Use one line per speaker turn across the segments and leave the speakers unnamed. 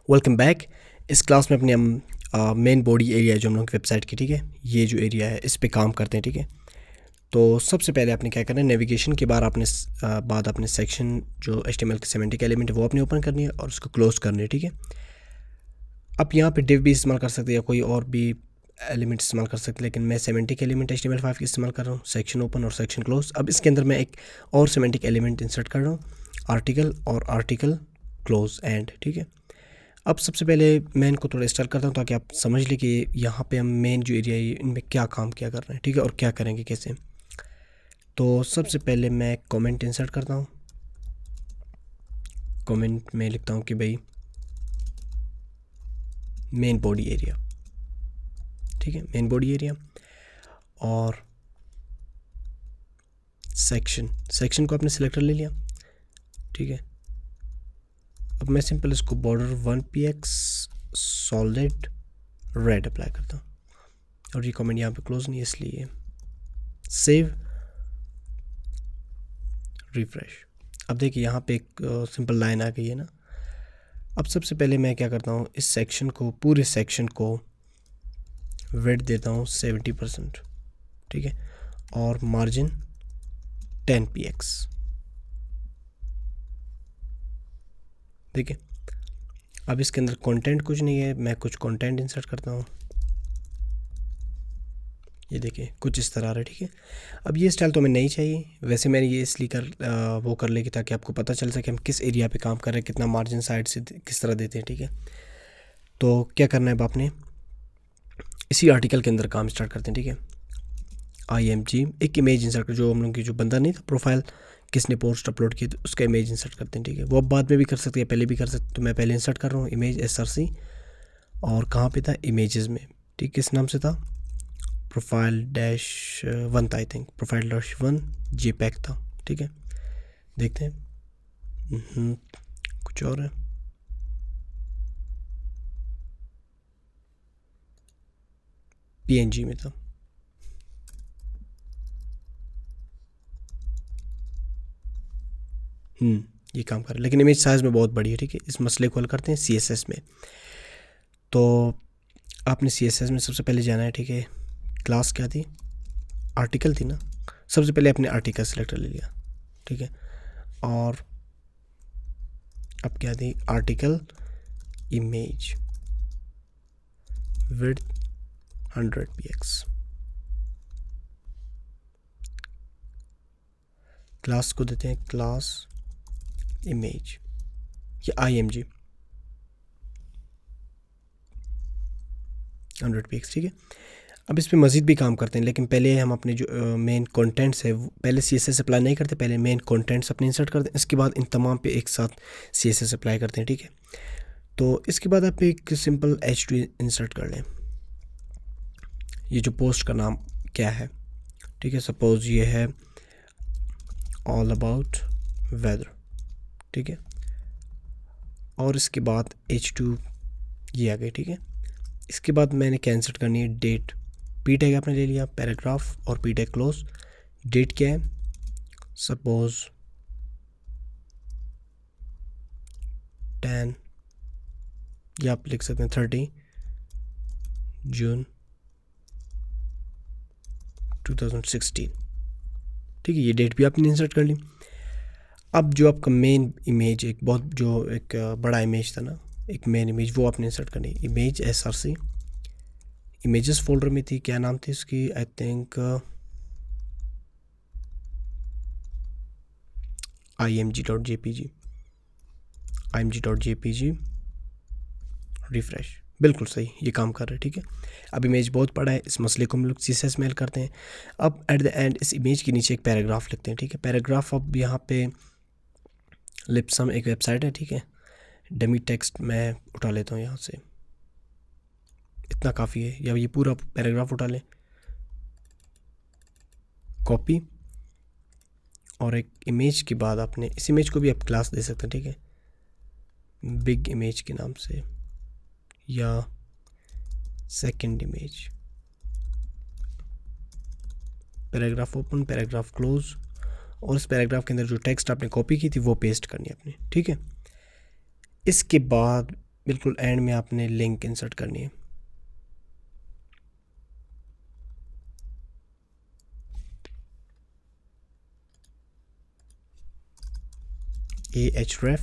Welcome back. इस class में अपने हम मेन बॉडी एरिया जो हम लोग की वेबसाइट की, ठीक है, ये जो एरिया है इस पे काम करते हैं, ठीक है। तो सबसे पहले आपने क्या करना है, नेविगेशन के बाद आपने सेक्शन जो HTML के सेमेंटिक एलिमेंट है वो अपने ओपन करनी है और उसको क्लोज करनी है, ठीक है। आप यहाँ पे डिव भी इस्तेमाल कर सकते हैं या कोई और भी एलिमेंट इस्तेमाल कर सकते हैं, लेकिन मैं सेमेंटिक एलिमेंट HTML5 की इस्तेमाल कर रहा हूँ, सेक्शन ओपन और सेक्शन क्लोज। अब इसके अंदर मैं एक और सेमेंटिक एलिमेंट इंसर्ट कर रहा हूँ, आर्टिकल और आर्टिकल क्लोज एंड, ठीक है। अब सबसे पहले मैं इनको थोड़ा स्टार्ट करता हूँ ताकि आप समझ लें कि यहाँ पे हम मेन जो एरिया है इनमें क्या काम किया कर रहे हैं, ठीक है, और क्या करेंगे कैसे। तो सबसे पहले मैं कमेंट इंसर्ट करता हूँ। कमेंट में लिखता हूँ कि भाई मेन बॉडी एरिया, ठीक है, मेन बॉडी एरिया। और सेक्शन को आपने सिलेक्टर ले लिया, ठीक है। अब मैं सिंपल इसको border 1px solid red apply करता हूँ और ये कमेंट यहाँ पे क्लोज नहीं है, इसलिए सेव रिफ्रेश। अब देखिए यहाँ पे एक सिंपल लाइन आ गई है ना। अब सबसे पहले मैं क्या करता हूँ, इस सेक्शन को, पूरे सेक्शन को विड्थ देता हूँ 70%, ठीक है, और मार्जिन 10px, ठीक है। अब इसके अंदर कंटेंट कुछ नहीं है, मैं कुछ कंटेंट इंसर्ट करता हूँ। ये देखिए कुछ इस तरह आ रहा है, ठीक है। अब ये स्टाइल तो हमें नहीं चाहिए, वैसे मैंने ये इसलिए वो कर ले कि ताकि आपको पता चल सके हम किस एरिया पे काम कर रहे हैं, कितना मार्जिन साइड से किस तरह देते हैं, ठीक है। तो क्या करना है, अब आपने इसी आर्टिकल के अंदर काम स्टार्ट करते हैं, ठीक है। IMG एक इमेज इंसर्ट कर, जो हम लोग की जो बंदा नहीं था प्रोफाइल किसने पोस्ट अपलोड की, तो उसका इमेज इंसर्ट करते हैं, ठीक है। वो अब बाद में भी कर सकते हैं, पहले भी कर सकते, तो मैं पहले इंसर्ट कर रहा हूँ इमेज SRC। और कहाँ पे था, इमेजेस में, ठीक, किस नाम से था, प्रोफाइल-1 था, आई थिंक प्रोफाइल-1 JPEG था, ठीक है। देखते हैं कुछ और है। PNG में था। ये काम कर रहा है, लेकिन इमेज साइज़ में बहुत बड़ी है, ठीक है। इस मसले को हल करते हैं CSS में। तो आपने CSS में सबसे पहले जाना है, ठीक है। क्लास क्या थी, आर्टिकल थी ना। सबसे पहले आपने आर्टिकल सेलेक्टर ले लिया, ठीक है। और अब क्या थी, article image width 100px। Class को देते हैं क्लास इमेज या IMG 100px, ठीक है। अब इस पर मज़ीद भी काम करते हैं, लेकिन पहले हम अपने जो मेन कंटेंट्स है पहले CSS अप्लाई नहीं करते, पहले मेन कंटेंट्स अपने इंसर्ट करते हैं, इसके बाद इन तमाम पे एक साथ CSS अप्लाई करते हैं, ठीक है। तो इसके बाद आप एक सिंपल H2 इंसर्ट कर लें। ये जो पोस्ट का नाम क्या है, ठीक है, सपोज ये है ऑल अबाउट वेदर, ठीक है। और इसके बाद H2 ये आ गई, ठीक है। इसके बाद मैंने क्या इंसर्ट करनी है, डेट, P टैग आपने ले लिया, पैराग्राफ और P टैग क्लोज। डेट क्या है, सपोज 10 या आप लिख सकते हैं 30 जून 2016, ठीक है। ये डेट भी आपने इंसर्ट कर ली। अब जो आपका मेन इमेज, एक बहुत जो एक बड़ा इमेज था ना, एक मेन इमेज, वो आपने इंसर्ट करनी, इमेज SRC इमेजेस फोल्डर में थी, क्या नाम थी इसकी, आई थिंक img.jpg रिफ्रेश, बिल्कुल सही, ये काम कर रहा है, ठीक है। अब इमेज बहुत बड़ा है, इस मसले को हम लोग CSS में हल करते हैं। अब एट द एंड इस इमेज के नीचे एक पैराग्राफ लिखते हैं, ठीक है। पैराग्राफ अब यहाँ पे लिप्सम एक वेबसाइट है, ठीक है। डमी टेक्स्ट मैं उठा लेता हूँ यहाँ से, इतना काफ़ी है, या ये पूरा पैराग्राफ उठा लें, कॉपी, और एक इमेज के बाद आपने इस इमेज को भी आप क्लास दे सकते हैं, ठीक है, बिग इमेज के नाम से, या second image. Paragraph open, paragraph close, और इस पैराग्राफ के अंदर जो टेक्स्ट आपने कॉपी की थी वो पेस्ट करनी है अपनी, ठीक है। इसके बाद बिल्कुल एंड में आपने लिंक इंसर्ट करनी है। ahref,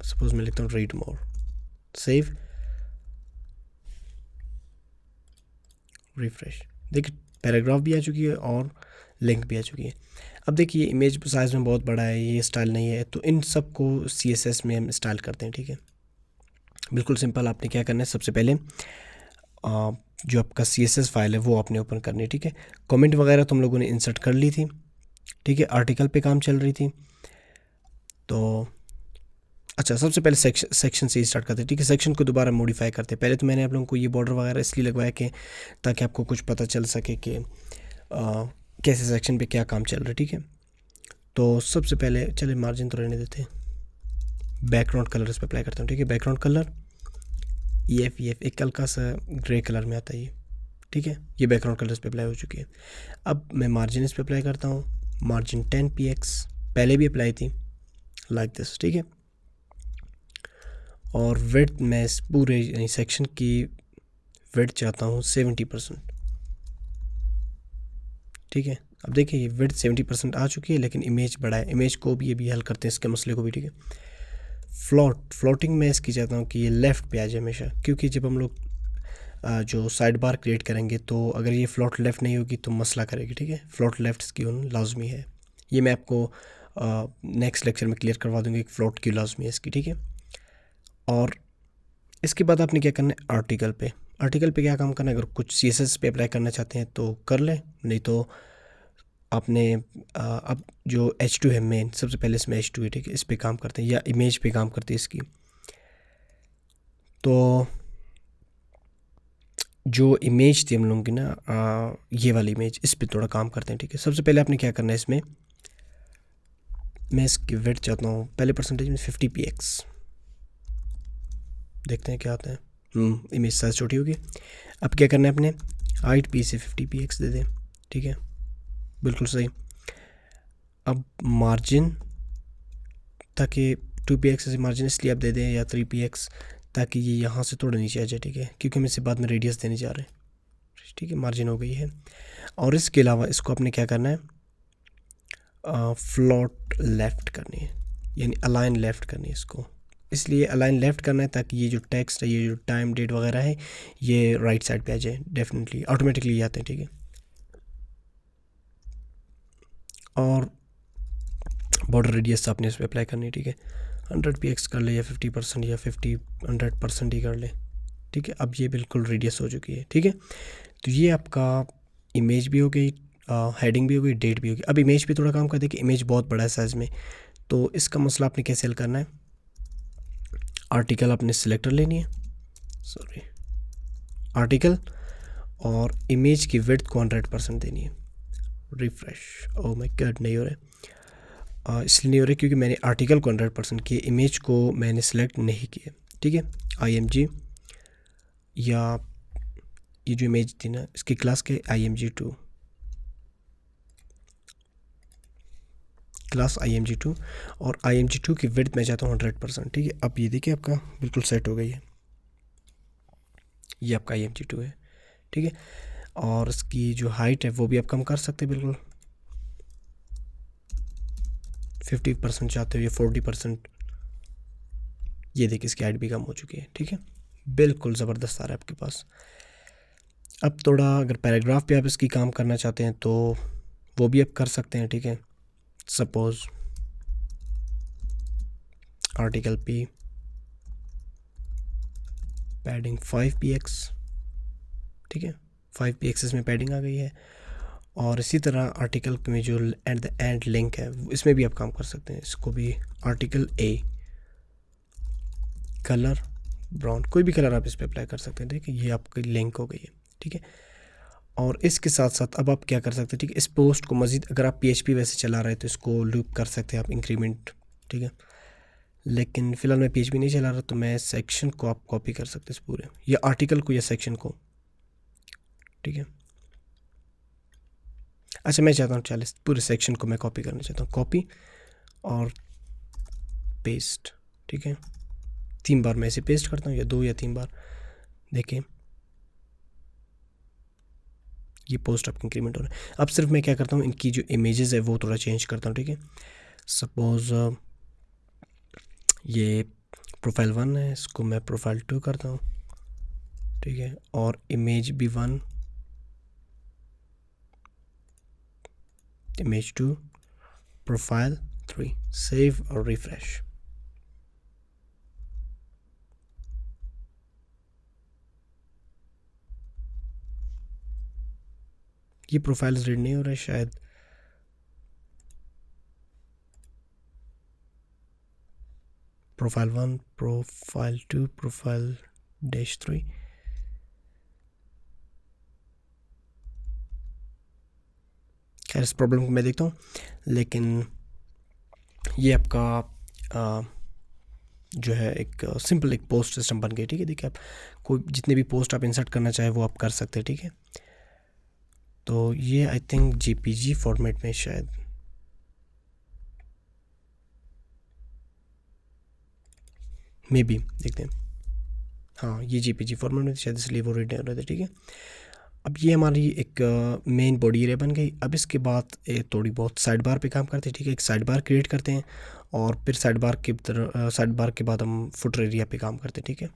सपोज मैं लिखता हूँ रीड मोर, सेव, रिफ्रेश। देखिए पैराग्राफ भी आ चुकी है और लिंक भी आ चुकी है। अब देखिए इमेज साइज़ में बहुत बड़ा है, ये स्टाइल नहीं है, तो इन सब को CSS में हम स्टाइल करते हैं, ठीक है। बिल्कुल सिंपल, आपने क्या करना है, सबसे पहले जो आपका CSS फाइल है वो आपने ओपन करनी है, ठीक है। कमेंट वगैरह तुम लोगों ने इंसर्ट कर ली थी, ठीक है। आर्टिकल पे काम चल रही थी, तो अच्छा सबसे पहले सेक्शन से ही स्टार्ट करते हैं, ठीक है। सेक्शन को दोबारा मॉडिफाई करते हैं। पहले तो मैंने आप लोगों को ये बॉर्डर वगैरह इसलिए लगवाया कि ताकि आपको कुछ पता चल सके कि कैसे सेक्शन पे क्या काम चल रहा है, ठीक है। तो सबसे पहले चलिए मार्जिन तो रहने देते हैं, बैकग्राउंड कलर इस पर अप्लाई करता हूँ, ठीक है। बैकग्राउंड कलर EF एक हल्का सा ग्रे कलर में आता है ये, ठीक है। ये बैकग्राउंड कलर इस पर अप्लाई हो चुकी है। अब मैं मार्जिन इस पर अप्लाई करता हूँ, मार्जिन 10px, पहले भी अप्लाई थी लाइक दिस, ठीक है। और विड्थ मैं इस पूरे सेक्शन की विड्थ चाहता हूँ 70%, ठीक है। अब देखिए ये विड्थ 70% आ चुकी है, लेकिन इमेज बड़ा है, इमेज को भी ये भी हल करते हैं इसके मसले को भी, ठीक है। फ्लोटिंग में इसकी चाहता हूँ कि ये लेफ़्ट पे आ जाए हमेशा, क्योंकि जब हम लोग जो साइड बार क्रिएट करेंगे तो अगर ये फ्लोट लेफ़्ट नहीं होगी तो मसला करेगी, ठीक है। फ्लोट लेफ़्ट इसकी लाजमी है, ये मैं आपको नेक्स्ट लेक्चर में क्लियर करवा दूँगी कि फ्लोट की लाजमी है इसकी, ठीक है। और इसके बाद आपने क्या करना है, आर्टिकल पे क्या काम करना है। अगर कुछ CSS पे अप्लाई करना चाहते हैं तो कर लें, नहीं तो आपने अब जो H2 है मेन, सबसे पहले इसमें H2 है, ठीक है। इस पे काम करते हैं या इमेज पे काम करते हैं इसकी। तो जो इमेज थी हम लोगों की ना, ये वाली इमेज, इस पे थोड़ा काम करते हैं, ठीक है। सबसे पहले आपने क्या करना है, इसमें मैं इसकी विड्थ चाहता हूँ पहले परसेंटेज में 50px, देखते हैं क्या आता है। इमेज साइज छोटी होगी। अब क्या करना है, अपने हाइट p से 50px दे दें, ठीक है, बिल्कुल सही। अब मार्जिन, ताकि 2px से मार्जिन इसलिए आप दे दें या 3px, ताकि ये यहाँ से थोड़ा नीचे आ जाए, ठीक है, क्योंकि हम इससे बाद में रेडियस देने जा रहे हैं, ठीक है। मार्जिन हो गई है। और इसके अलावा इसको आपने क्या करना है, फ्लोट लेफ़्ट करनी है, यानी अलाइन लेफ़्ट करनी है इसको। इसलिए अलाइन लेफ़्ट करना है ताकि ये जो टेक्स्ट है, ये जो टाइम डेट वगैरह है, ये राइट साइड पे आ जाए, डेफिनेटली ऑटोमेटिकली आते हैं, ठीक है। और बॉर्डर रेडियस आपने इस पर अप्लाई करनी है, ठीक है। 100px कर ले या 50% या 100% ही कर ले, ठीक है। अब ये बिल्कुल रेडियस हो चुकी है, ठीक है। तो ये आपका इमेज भी हो गई, हेडिंग भी हो गई, डेट भी हो गई। अब इमेज पे थोड़ा काम कर देखिए, इमेज बहुत बड़ा है साइज़ में, तो इसका मसला आपने कैसे हल करना है। आर्टिकल आपने सिलेक्टर लेनी है, सॉरी आर्टिकल, और इमेज की विड्थ को 100% देनी है। रिफ्रेश, ओह माय गॉड, नहीं हो रहा। इसलिए नहीं हो रहा क्योंकि मैंने आर्टिकल को 100% किया, इमेज को मैंने सेलेक्ट नहीं किया, ठीक है। IMG, या ये जो इमेज थी ना, इसकी क्लास के IMG2, क्लास IMG2, और IMG2 की विड्थ मैं चाहता हूँ 100%, ठीक है। अब ये देखिए आपका बिल्कुल सेट हो गई है, ये आपका IMG2 है, ठीक है। और इसकी जो हाइट है वो भी आप कम कर सकते हैं, बिल्कुल 50% चाहते हो या 40%, ये देखिए इसकी हाइट भी कम हो चुकी है, ठीक है। बिल्कुल ज़बरदस्त आ रहा है आपके पास। अब थोड़ा अगर पैराग्राफ पे आप इसकी काम करना चाहते हैं तो वो भी आप कर सकते हैं, ठीक है। Suppose article P, padding 5px, ठीक है, 5px इसमें पैडिंग आ गई है। और इसी तरह आर्टिकल में जो एट द एंड लिंक है, इसमें भी आप काम कर सकते हैं। इसको भी आर्टिकल A, कलर ब्राउन, कोई भी कलर आप इस पर अप्लाई कर सकते हैं, देखिए ये आपकी लिंक हो गई है, ठीक है। और इसके साथ साथ अब आप क्या कर सकते हैं, ठीक है, इस पोस्ट को मज़ीद अगर आप PHP वैसे चला रहे हैं तो इसको लूप कर सकते हैं आप, इंक्रीमेंट, ठीक है। लेकिन फ़िलहाल मैं PHP नहीं चला रहा, तो मैं सेक्शन को आप कॉपी कर सकते हैं इस पूरे, या आर्टिकल को या सेक्शन को, ठीक है। अच्छा मैं चाहता हूँ 40 पूरे सेक्शन को मैं कॉपी करना चाहता हूँ, कॉपी और पेस्ट, ठीक है। 3 बार मैं इसे पेस्ट करता हूँ, या 2 या 3 बार। देखें ये पोस्ट आपके इंक्रीमेंट हो रहा है। अब सिर्फ मैं क्या करता हूँ, इनकी जो इमेजेस है वो थोड़ा चेंज करता हूँ, ठीक है। सपोज़ ये प्रोफाइल 1 है, इसको मैं प्रोफाइल 2 करता हूँ, ठीक है। और इमेज भी 1, इमेज 2, प्रोफाइल 3, सेव और रिफ्रेश। ये प्रोफाइल्स रीड नहीं हो रहा है शायद। Profile 1, profile 2, profile -3। खैर इस प्रॉब्लम को मैं देखता हूँ, लेकिन ये आपका जो है एक सिंपल एक पोस्ट सिस्टम बन गई, ठीक है। देखिए आप कोई जितने भी पोस्ट आप इंसर्ट करना चाहे वो आप कर सकते हैं, ठीक है। तो ये आई थिंक जेपीजी फॉर्मेट में शायद, मे बी देखते हैं। हाँ ये जेपीजी फॉर्मेट में शायद, इसलिए वो रीड नहीं हो रहे थे, ठीक है। अब ये हमारी एक मेन बॉडी एरिया बन गई। अब इसके बाद थोड़ी बहुत साइड बार पे काम करते हैं, ठीक है। एक साइड बार क्रिएट करते हैं और फिर साइड बार के बाद हम फुटर एरिया पे काम करते हैं, ठीक है।